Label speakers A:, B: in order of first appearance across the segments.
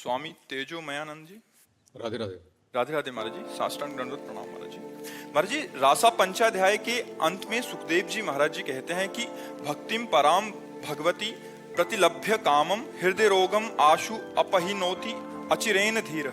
A: स्वामी तेजोमयानंद जी।
B: राधे राधे।
A: राधे राधे महाराज जी, साष्टांग दंडवत प्रणाम महाराज जी। महाराज जी, रासा पंचाध्याय के अंत में सुखदेव जी महाराज जी कहते हैं कि भक्तिम पराम भगवती प्रतिलभ्य कामम हृदय रोगम आशु अपहिनोति अचिरेन धीर।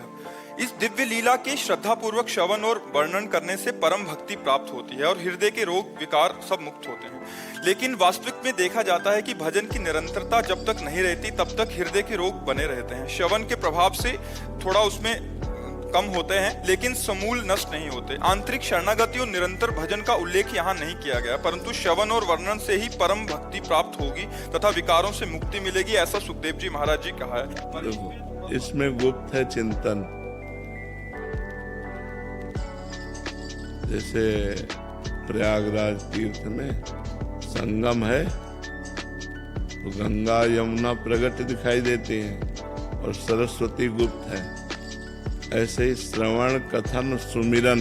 A: इस दिव्य लीला के श्रद्धा पूर्वक श्रवण और वर्णन करने से परम भक्ति प्राप्त होती है और हृदय के रोग विकार सब मुक्त होते हैं। लेकिन वास्तविक में देखा जाता है कि भजन की निरंतरता जब तक नहीं रहती तब तक हृदय के रोग बने रहते हैं। श्रवण के प्रभाव से थोड़ा उसमें कम होते हैं लेकिन समूल नष्ट नहीं होते। आंतरिक शरणागति और निरंतर भजन का उल्लेख यहाँ नहीं किया गया, परंतु श्रवण और वर्णन से ही परम भक्ति प्राप्त होगी तथा विकारों से मुक्ति मिलेगी, ऐसा सुखदेव जी महाराज जी कहा है।
C: इसमें गुप्त है चिंतन। जैसे प्रयागराज तीर्थ में संगम है तो गंगा यमुना प्रकट दिखाई देती हैं और सरस्वती गुप्त है। ऐसे ही श्रवण कथन सुमिरन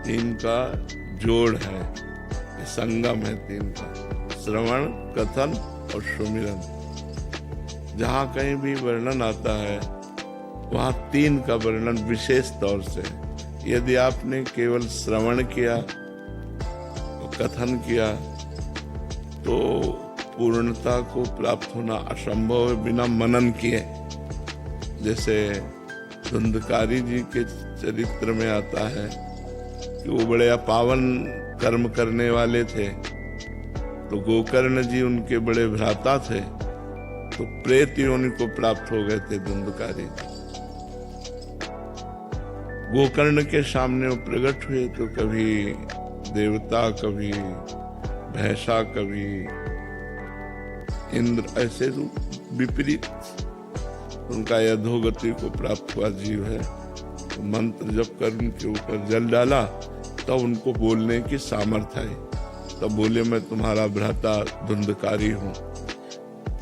C: तीन का जोड़ है, ये संगम है तीन का, श्रवण कथन और सुमिरन। जहाँ कहीं भी वर्णन आता है वहाँ तीन का वर्णन विशेष तौर से। यदि आपने केवल श्रवण किया और कथन किया तो पूर्णता को प्राप्त होना असंभव है बिना मनन किए। जैसे धुंधकारी जी के चरित्र में आता है कि वो बड़े अपावन कर्म करने वाले थे, तो गोकर्ण जी उनके बड़े भ्राता थे, तो प्रेत योनि को प्राप्त हो गए थे धुंधकारी जी। गोकर्ण के सामने वो प्रकट हुए तो कभी देवता, कभी भैंसा, कभी इंद्र, ऐसे विपरीत उनका अधोगति को प्राप्त हुआ जीव है। तो मंत्र जप कर उनके ऊपर जल डाला तब उनको बोलने की सामर्थ्य आई। तब बोले, मैं तुम्हारा भ्राता धुंधकारी हूँ,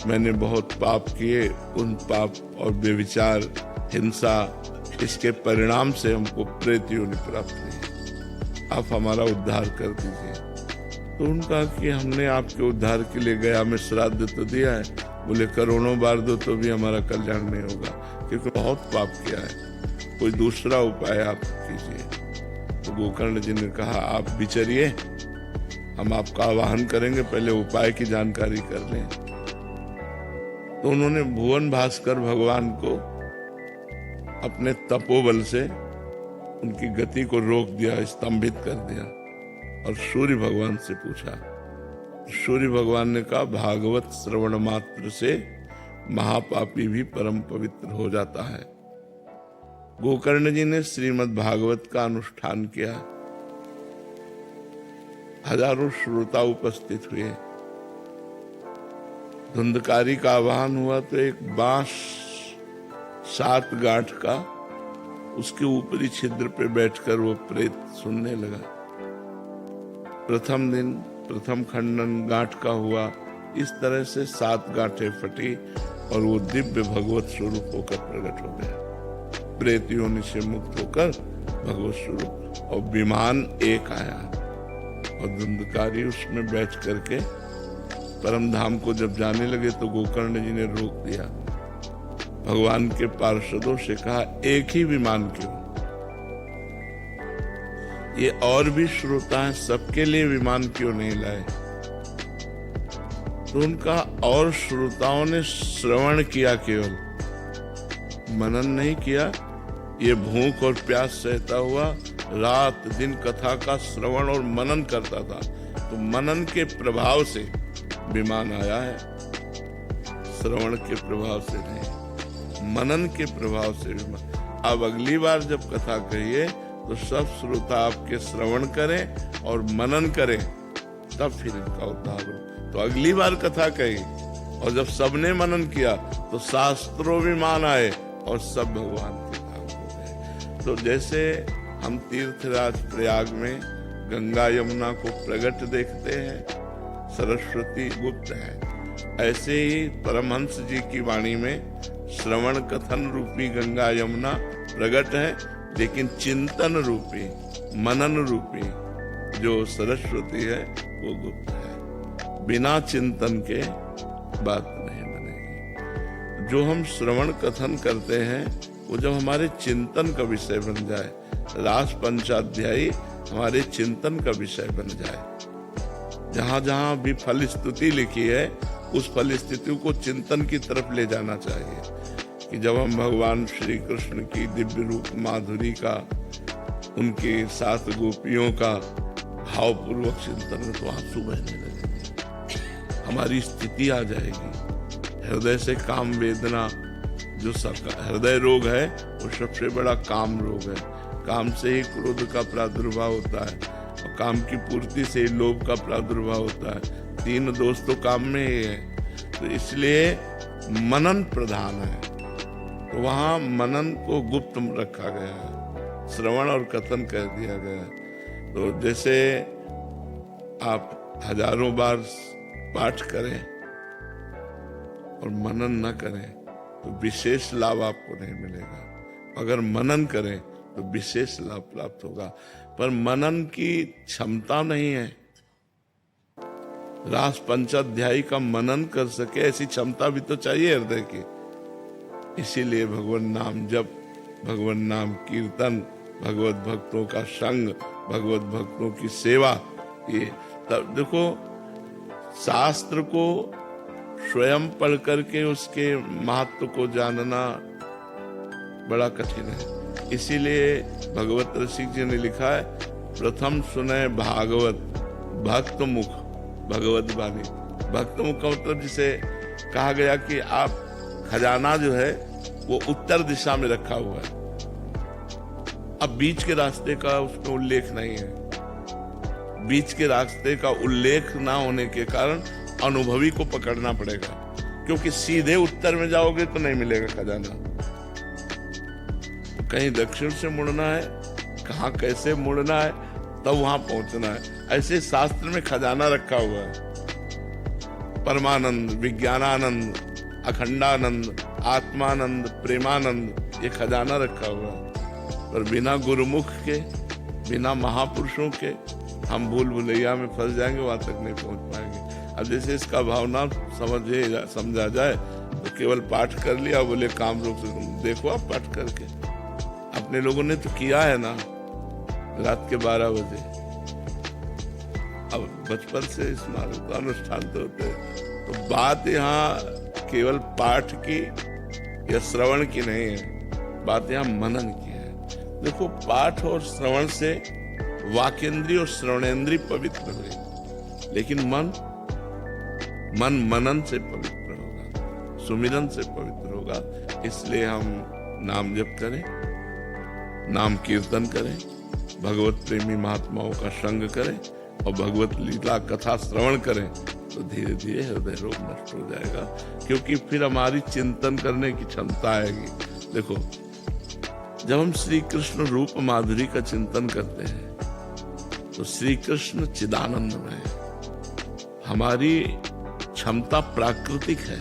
C: मैंने बहुत पाप किए, उन पाप और बेविचार हिंसा इसके परिणाम से हमको प्रेत योनि प्राप्त हुई, आप हमारा उद्धार कर दीजिए। तो उनका कि हमने आपके उद्धार के लिए गया में श्राद्ध तो दिया है। बोले, करोड़ों बार दो तो भी हमारा कल्याण नहीं होगा क्योंकि बहुत पाप किया है, कोई दूसरा उपाय आप कीजिए। तो गोकर्ण जी ने कहा, आप विचरिए, हम आपका आवाहन करेंगे, पहले उपाय की जानकारी कर लें। तो उन्होंने भुवन भास्कर भगवान को अपने तपोबल से उनकी गति को रोक दिया, स्तंभित कर दिया और सूर्य भगवान से पूछा। सूर्य भगवान ने कहा, भागवत श्रवण मात्र से महापापी भी परम पवित्र हो जाता है। गोकर्ण जी ने श्रीमद् भागवत का अनुष्ठान किया, हजारों श्रोता उपस्थित हुए। धुंधकारी का आह्वान हुआ तो एक बांस 7 गांठ का, उसके ऊपरी छिद्र पे बैठकर वो प्रेत सुनने लगा। प्रथम दिन प्रथम खंडन गांठ का हुआ, इस तरह से 7 गांठें फटी और वो दिव्य भगवत स्वरूप होकर प्रकट हो गया। प्रेत योनि से मुक्त होकर भगवत स्वरूप और विमान एक आया और धुंधकारी उसमें बैठ करके परम धाम को जब जाने लगे तो गोकर्ण जी ने रोक दिया। भगवान के पार्षदों से कहा, एक ही विमान क्यों, ये और भी श्रोता हैं, सबके लिए विमान क्यों नहीं लाए। तो उनका और श्रोताओं ने श्रवण किया, केवल मनन नहीं किया। ये भूख और प्यास सहता हुआ रात दिन कथा का श्रवण और मनन करता था, तो मनन के प्रभाव से विमान आया है, श्रवण के प्रभाव से नहीं, मनन के प्रभाव से विमान। अब अगली बार जब कथा कहिए तो सब श्रोता आपके श्रवण करें और मनन करें, तब फिर इनका उद्धार हो। तो अगली बार कथा कही और जब सबने मनन किया तो शास्त्रों विमान आए और सब भगवान के धाम हो गए। तो जैसे हम तीर्थराज प्रयाग में गंगा यमुना को प्रकट देखते हैं, सरस्वती गुप्त है, ऐसे ही परमहंस जी की वाणी में श्रवण कथन रूपी गंगा यमुना प्रकट है, लेकिन चिंतन रूपी मनन रूपी जो सरस्वती है वो गुप्त है। बिना चिंतन के बात नहीं बनेगी। जो हम श्रवण कथन करते हैं वो जब हमारे चिंतन का विषय बन जाए, रास पंचाध्यायी हमारे चिंतन का विषय बन जाए, जहां जहां भी फल स्तुति लिखी है उस फल स्तुति को चिंतन की तरफ ले जाना चाहिए कि जब हम भगवान श्री कृष्ण की दिव्य रूप माधुरी का, उनके साथ गोपियों का भावपूर्वक चिंतन में तो आंसू बहने लगेंगे, हमारी स्थिति आ जाएगी। हृदय से काम वेदना, जो हृदय रोग है वो सबसे बड़ा काम रोग है। काम से ही क्रोध का प्रादुर्भाव होता है और काम की पूर्ति से ही लोभ का प्रादुर्भाव होता है। तीन दोष तो काम में ही है, तो इसलिए मनन प्रधान है। तो वहां मनन को गुप्त रखा गया है, श्रवण और कथन कह दिया गया है। तो जैसे आप हजारों बार पाठ करें और मनन न करें तो विशेष लाभ आपको नहीं मिलेगा। अगर मनन करें तो विशेष लाभ प्राप्त होगा, पर मनन की क्षमता नहीं है। रास पंचाध्यायी का मनन कर सके ऐसी क्षमता भी तो चाहिए हृदय की। इसीलिए भगवान नाम जप, भगवान नाम कीर्तन, भगवत भक्तों का संग, भगवत भक्तों की सेवा, ये तब देखो शास्त्र को स्वयं पढ़ करके उसके महत्व को जानना बड़ा कठिन है। इसीलिए भगवत रसिक जी ने लिखा है, प्रथम सुने भागवत भक्त मुख भगवत वाणी। भक्त मुख का मतलब जिसे कहा गया कि आप खजाना जो है वो उत्तर दिशा में रखा हुआ है, अब बीच के रास्ते का उसमें उल्लेख नहीं है। बीच के रास्ते का उल्लेख ना होने के कारण अनुभवी को पकड़ना पड़ेगा, क्योंकि सीधे उत्तर में जाओगे तो नहीं मिलेगा खजाना। तो कहीं दक्षिण से मुड़ना है, कहाँ कैसे मुड़ना है, तब वहां पहुंचना है। ऐसे शास्त्र में खजाना रखा हुआ है, परमानंद, विज्ञानानंद, अखंडानंद, आत्मानंद, प्रेमानंद, ये खजाना रखा हुआ है। पर बिना गुरुमुख के, बिना महापुरुषों के हम भूल भुलैया में फंस जाएंगे, वहां तक नहीं पहुंच पाएंगे। अब जैसे इसका भावना समझा जाए तो केवल पाठ कर लिया, बोले काम रोक से देखो आप पाठ करके। अपने लोगों ने तो किया है ना, रात के 12 बजे। अब बचपन से स्मारक अनुष्ठान तो होते हैं। तो बात यहाँ केवल पाठ की या श्रवण की नहीं है, बात यहाँ मनन की है। देखो पाठ और श्रवण से वाकेंद्री और श्रवणेंद्री पवित्र हुए, लेकिन मन मनन से पवित्र होगा, सुमिरन से पवित्र होगा। इसलिए हम नाम जप करें, नाम कीर्तन करें, भगवत प्रेमी महात्माओं का संग करें और भगवत लीला कथा श्रवण करें, तो धीरे धीरे हृदय रोग नष्ट हो जाएगा, क्योंकि फिर हमारी चिंतन करने की क्षमता आएगी। देखो जब हम श्री कृष्ण रूप माधुरी का चिंतन करते हैं तो श्री कृष्ण चिदानंद में है। हमारी क्षमता प्राकृतिक है,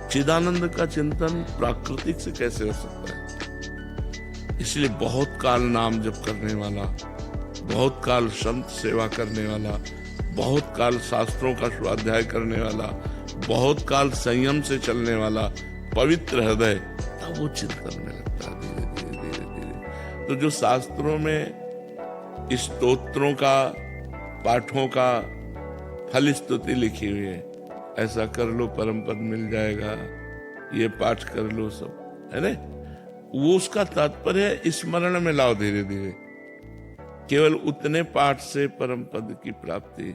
C: चिदानंद का चिंतन प्राकृतिक से कैसे हो सकता है? इसलिए बहुत काल नाम जप करने वाला, बहुत काल संत सेवा करने वाला, बहुत काल शास्त्रों का स्वाध्याय करने वाला, बहुत काल संयम से चलने वाला पवित्र हृदय, तब वो चिंतन में लगता है धीरे धीरे धीरे धीरे। तो जो शास्त्रों में स्तोत्रों का, पाठों का फल स्तुति लिखी हुई है, ऐसा कर लो परम पद मिल जाएगा, ये पाठ कर लो, सब है ना, वो उसका तात्पर्य है स्मरण में लाओ धीरे धीरे। केवल उतने पाठ से परम पद की प्राप्ति,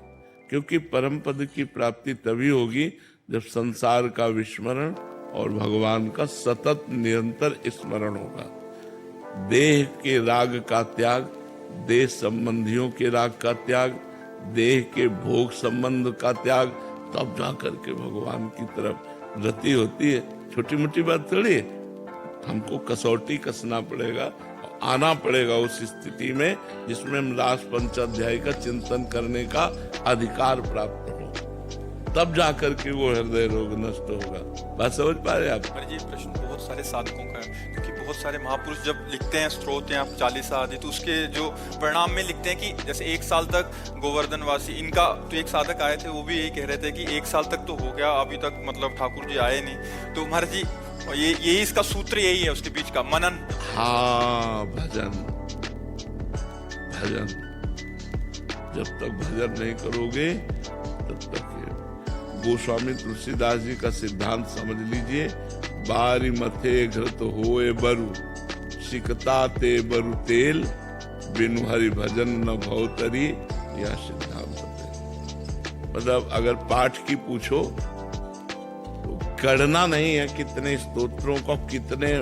C: क्योंकि परम पद की प्राप्ति तभी होगी जब संसार का विस्मरण और भगवान का सतत निरंतर स्मरण होगा। देह के राग का त्याग, देह संबंधियों के राग का त्याग, देह के भोग संबंध का त्याग, तब जाकर के भगवान की तरफ गति होती है। छोटी मोटी बात थोड़ी, हमको कसौटी कसना पड़ेगा, आना पड़ेगा उस स्थिति में जिसमें हम रास पंचाध्याय का चिंतन करने का अधिकार प्राप्त हो। तब जाकर के वो हृदय रोग नष्ट होगा। बात समझ पा रहे आप?
A: महाराज जी प्रश्न बहुत सारे साधकों का है, क्योंकि बहुत सारे महापुरुष जब लिखते हैं स्त्रोत या चालीसा आदि, तो उसके जो परिणाम में लिखते हैं कि जैसे 1 साल तक गोवर्धनवासी इनका, तो एक साधक आए थे वो भी यही कह रहे थे कि 1 साल तक तो हो गया, अभी तक मतलब ठाकुर जी आए नहीं। तो महाराज जी ये इसका सूत्र यही है उसके बीच का मनन।
C: हाँ, भजन। भजन जब तक भजन नहीं करोगे तब तक गोस्वामी तुलसीदास जी का सिद्धांत समझ लीजिए, बारी मथे घृत होए बरु, सिकता ते बरु तेल, बिनु हरि भजन न भवतरी, यह सिद्धांत है। मतलब अगर पाठ की पूछो तो गणना नहीं है कितने स्तोत्रों को कितने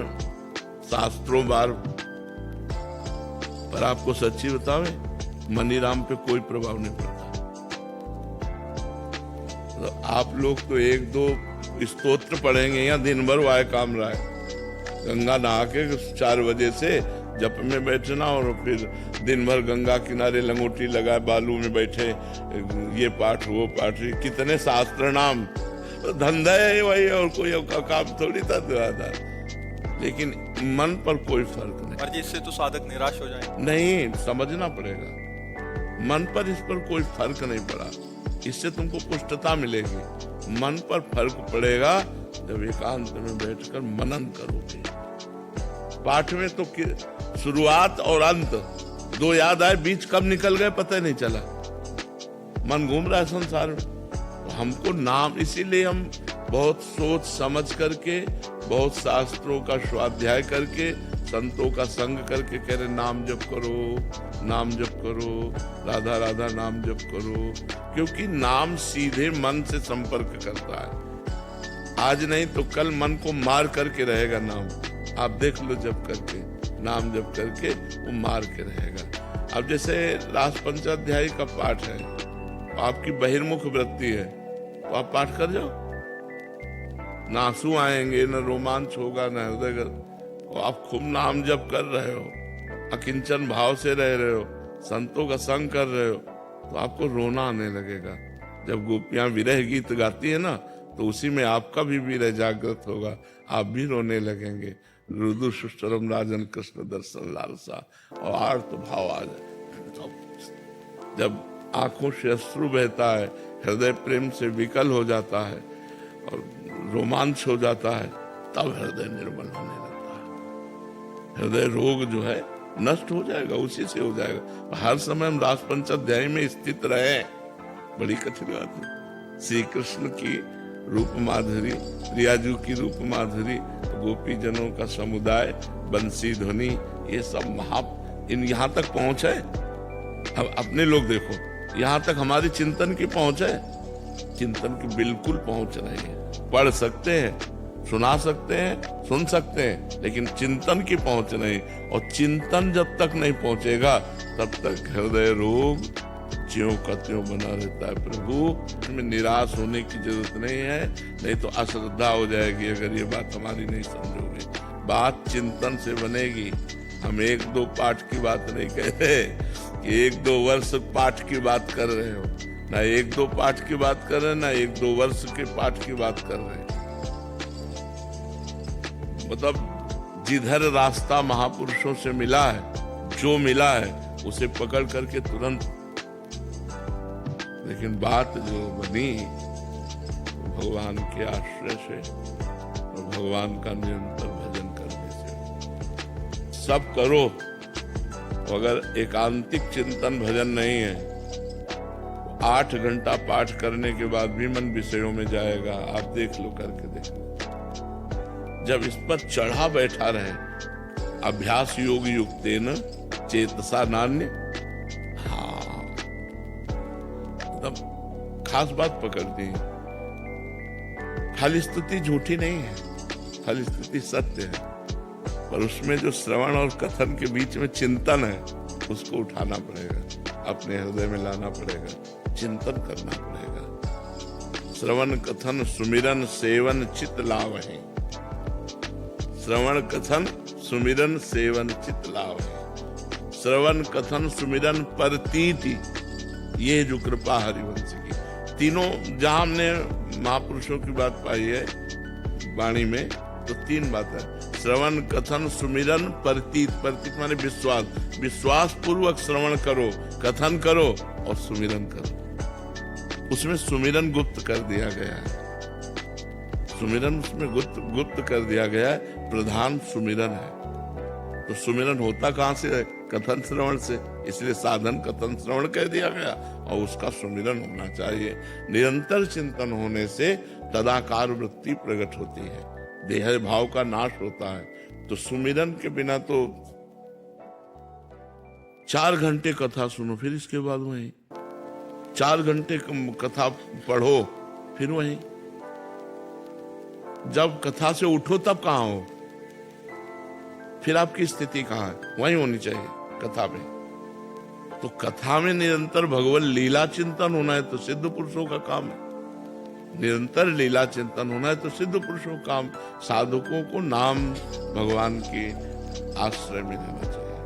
C: शास्त्रों बार, पर आपको सच्ची बतावे मनीराम पे कोई प्रभाव नहीं पड़ता। तो आप लोग तो 1-2 स्तोत्र पढ़ेंगे या दिन भर वाय काम रहा है, गंगा नहा के 4 बजे से जप में बैठना और फिर दिन भर गंगा किनारे लंगोटी लगाए बालू में बैठे, ये पाठ वो पाठ, कितने शास्त्र नाम, धंधा है वही और कोई काम थोड़ी था। लेकिन मन पर कोई फर्क नहीं।
A: पर इससे तो साधक निराश हो जाए।
C: नहीं, समझना पड़ेगा, मन पर इस पर कोई फर्क नहीं पड़ा, इससे तुमको पुष्टता मिलेगी। मन पर फर्क पड़ेगा जब एकांत में बैठकर मनन करोगे। पाठ में तो शुरुआत और अंत 2 याद आए, बीच कब निकल गए पता ही नहीं चला, मन घूम रहा है संसार में। तो हमको नाम, इसीलिए हम बहुत सोच समझ करके, बहुत शास्त्रों का स्वाध्याय करके, संतों का संग करके कह रहे नाम जप करो, नाम जप करो, राधा राधा नाम जप करो, क्योंकि नाम सीधे मन से संपर्क करता है। आज नहीं तो कल मन को मार करके रहेगा नाम। आप देख लो जप करके, नाम जप करके वो मार के रहेगा। अब जैसे रास पंचाध्यायी का पाठ है, आपकी बहिर्मुख वृत्ति है, तो आप पाठ कर जाओ, न आंसू आएंगे, न रोमांच होगा, न हृदय, तो आप खूब नाम जप कर रहे हो, अकिंचन भाव से रह रहे हो, संतों का संग कर रहे हो, तो आपको रोना आने लगेगा। जब गोपियां विरह गीत गाती है ना, तो उसी में आपका भी विरह जागृत होगा, आप भी रोने लगेंगे। रुदु सुष्टरम राजन कृष्ण दर्शन लालसा, और आर्त भाव आ जाए। जब आंखों से अश्रु बहता है, हृदय प्रेम से विकल हो जाता है और रोमांच हो जाता है, तब हृदय निर्मल होने लगता है। हृदय रोग जो है नष्ट हो जाएगा, उसी से हो जाएगा। हर समय हम रास पंचाध्यायी में स्थित रहे, बड़ी कठिन बात है। श्री कृष्ण की रूप माधुरी, रियाजू की रूप माधुरी, गोपी जनों का समुदाय, बंसी ध्वनि, ये सब यहाँ तक पहुंच है। अब अपने लोग देखो, यहाँ तक हमारी चिंतन की पहुंच है, चिंतन की बिल्कुल पहुंच नहीं है। पढ़ सकते हैं, सुना सकते हैं, सुन सकते हैं, लेकिन चिंतन की पहुंच नहीं। और चिंतन जब तक नहीं पहुंचेगा तब तक हृदय रोग ज्यों का त्यों बना रहता है। प्रभु, इसमें निराश होने की जरूरत नहीं है, नहीं तो अश्रद्धा हो जाएगी अगर ये बात हमारी नहीं समझोगे। बात चिंतन से बनेगी। हम 1-2 पाठ की बात नहीं कह रहे कि 1-2 वर्ष पाठ की बात कर रहे हो, ना 1-2 पाठ की बात कर रहे हैं, ना 1-2 वर्ष के पाठ की बात कर रहे हैं। मतलब जिधर रास्ता महापुरुषों से मिला है, जो मिला है उसे पकड़ करके तुरंत। लेकिन बात जो बनी भगवान के आश्रय से और भगवान का निरंतर भजन करने से। सब करो, अगर एकांतिक चिंतन भजन नहीं है, 8 घंटा पाठ करने के बाद भी मन विषयों में जाएगा। आप देख लो, करके देख लो। जब इस पर चढ़ा बैठा रहे, अभ्यास योग युक्तेन चेतसा नान्य, हाँ, तब खास बात पकड़ दी। खाली स्तुति झूठी नहीं है, खाली स्तुति सत्य है, पर उसमें जो श्रवण और कथन के बीच में चिंतन है, उसको उठाना पड़ेगा, अपने हृदय में लाना पड़ेगा, चिंतन करना पड़ेगा। श्रवण कथन सुमिरन सेवन चित लावहि, श्रवण कथन सुमिरन सेवन चित लावहि, श्रवण कथन सुमिरन परतीति, ये जो कृपा हरिवंश की, तीनों, जहां हमने महापुरुषों की बात पाई है वाणी में, तो 3 बात है: श्रवण, कथन, सुमिरन, परतीत। परतीत माने विश्वास, विश्वास पूर्वक श्रवण करो, कथन करो और सुमिरन करो। उसमें सुमिरन गुप्त कर दिया गया है, सुमिरन उसमें गुप्त कर दिया गया है, प्रधान सुमिरन है। तो सुमिरन होता कहां से है? कथन श्रवण से, इसलिए साधन कथन श्रवण कह दिया गया, और उसका सुमिरन होना चाहिए। निरंतर चिंतन होने से तदाकार वृत्ति प्रकट होती है, देह भाव का नाश होता है। तो सुमिरन के बिना तो 4 घंटे कथा सुनो, फिर इसके बाद वहीं 4 घंटे कथा पढ़ो, फिर वहीं जब कथा से उठो तब कहां हो, फिर आपकी स्थिति कहां है? वहीं होनी चाहिए कथा में। तो कथा में निरंतर भगवत लीला चिंतन होना है तो सिद्ध पुरुषों का काम है। निरंतर लीला चिंतन होना है तो सिद्ध पुरुषों का काम। साधकों को नाम भगवान के आश्रय में लेना चाहिए।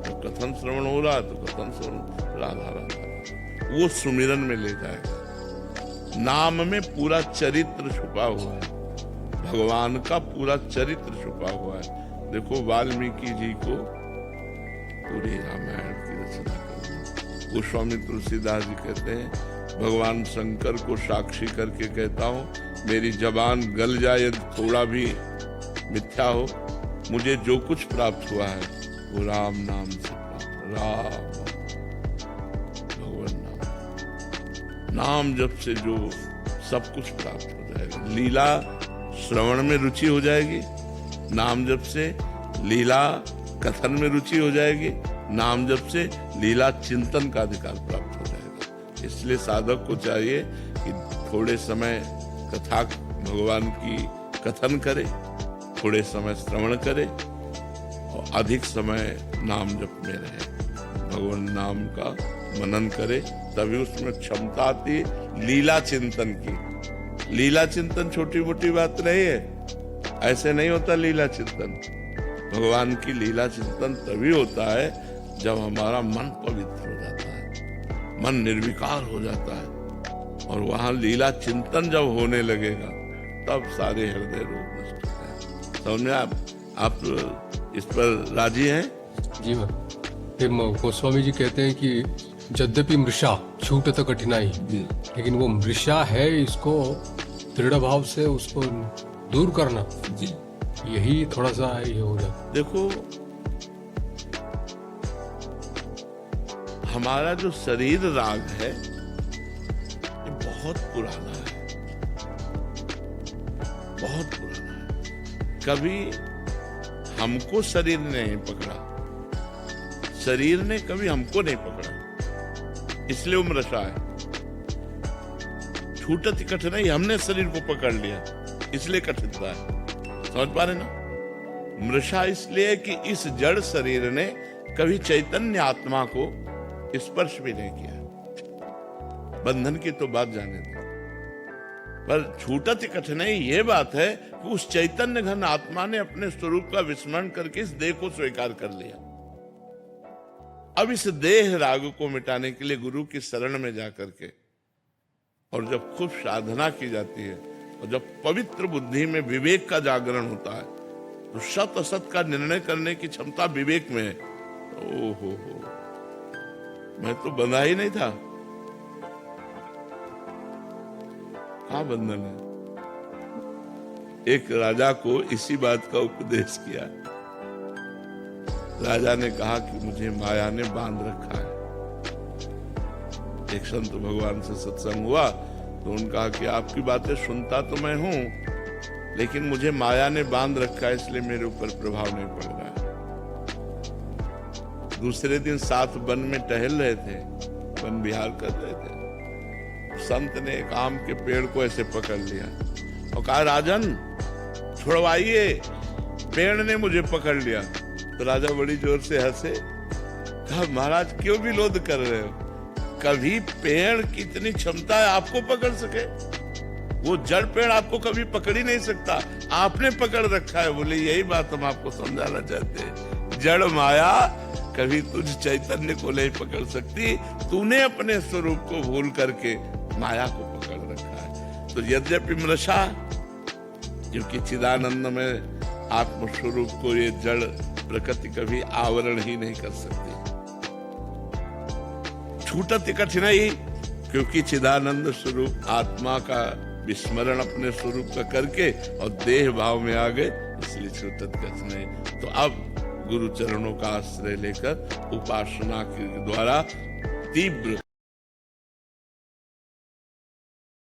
C: तो कथन श्रवण हो रहा है तो कथन श्रवण, राधा राधा, वो सुमिरन में ले जाएगा। नाम में पूरा चरित्र छुपा हुआ है, भगवान का पूरा चरित्र छुपा हुआ है। देखो वाल्मीकि जी को पूरी रामायण की रचना कर, गोस्वामी तुलसीदास जी कहते हैं, भगवान शंकर को साक्षी करके कहता हूं, मेरी जबान गल जाए यदि थोड़ा भी मिथ्या हो, मुझे जो कुछ प्राप्त हुआ है वो राम नाम से प्राप्त। राम भगवान नाम जप से जो सब कुछ प्राप्त हो जाएगा। लीला श्रवण में रुचि हो जाएगी, नाम जप से लीला कथन में रुचि हो जाएगी, नाम जप से लीला चिंतन का अधिकार प्राप्त हो जाएगा। इसलिए साधक को चाहिए कि थोड़े समय कथा भगवान की कथन करे, थोड़े समय श्रवण करे और अधिक समय नाम जप में रहे, भगवान नाम का मनन करे, तभी उसमें क्षमता आती है लीला चिंतन की। लीला चिंतन छोटी मोटी बात नहीं है, ऐसे नहीं होता लीला चिंतन। भगवान की लीला चिंतन तभी होता है जब हमारा मन पवित्र हो जाता है, मन निर्विकार हो जाता है, और वहां लीला चिंतन जब होने लगेगा तब सारे हृदय रोग नष्ट होते हैं। समझ में आप इस पर राजी हैं?
B: जी मैं फिर गोस्वामी जी कहते हैं कि यद्यपि मृषा छूटत कठिनाई, लेकिन वो मृषा है, इसको दृढ़ भाव से उसको दूर करना, यही थोड़ा सा ये हो जाता।
C: देखो हमारा जो शरीर राग है ये बहुत पुराना है, बहुत पुराना है। कभी हमको शरीर ने नहीं पकड़ा, शरीर ने कभी हमको नहीं पकड़ा, इसलिए वो मृषा है। छूटत कठिनाई, हमने शरीर को पकड़ लिया इसलिए कठिनता है। समझ पा रहे ना? मृषा इसलिए कि इस जड़ शरीर ने कभी चैतन्य आत्मा को स्पर्श भी नहीं किया। बंधन की तो बात जाने दो, पर छूटत कठिनाई ये बात है कि उस चैतन्य घन आत्मा ने अपने स्वरूप का विस्मरण करके इस देह को स्वीकार कर लिया। अब इस देह राग को मिटाने के लिए गुरु की शरण में जाकर के, और जब खूब साधना की जाती है और जब पवित्र बुद्धि में विवेक का जागरण होता है, तो सत असत का निर्णय करने की क्षमता विवेक में है। ओहो हो, मैं तो बंधा ही नहीं था, कहां बंधन है। एक राजा को इसी बात का उपदेश किया। राजा ने कहा कि मुझे माया ने बांध रखा है। एक संत भगवान से सत्संग हुआ तो उन्होंने कहा कि आपकी बातें सुनता तो मैं हूं, लेकिन मुझे माया ने बांध रखा है, इसलिए मेरे ऊपर प्रभाव नहीं पड़ रहा है। दूसरे दिन साथ वन में टहल रहे थे, वन विहार कर रहे थे, संत ने एक आम के पेड़ को ऐसे पकड़ लिया और कहा, राजन छुड़वाइए, पेड़ ने मुझे पकड़ लिया। तो राजा बड़ी जोर से हंसे, कहा, महाराज क्यों विरोध कर रहे हो? कभी पेड़ की इतनी क्षमता है आपको पकड़ सके? वो जड़ पेड़ आपको कभी पकड़ ही नहीं सकता, आपने पकड़ रखा है। बोले यही बात हम आपको समझाना चाहते हैं, जड़ माया कभी तुझ चैतन्य को नहीं पकड़ सकती, तूने अपने स्वरूप को भूल करके माया को पकड़ रखा है। तो यद्यपि मृषा, क्योंकि चिदानंद में आत्मस्वरूप को ये जड़ प्रकृति कभी आवरण ही नहीं कर सकती। छूटत कठिनाई, क्योंकि चिदानंद स्वरूप आत्मा का विस्मरण अपने स्वरूप का करके और देह भाव में आ गए, इसलिए छूटत कठिनाई। तो अब गुरु चरणों का आश्रय लेकर उपासना के द्वारा तीव्र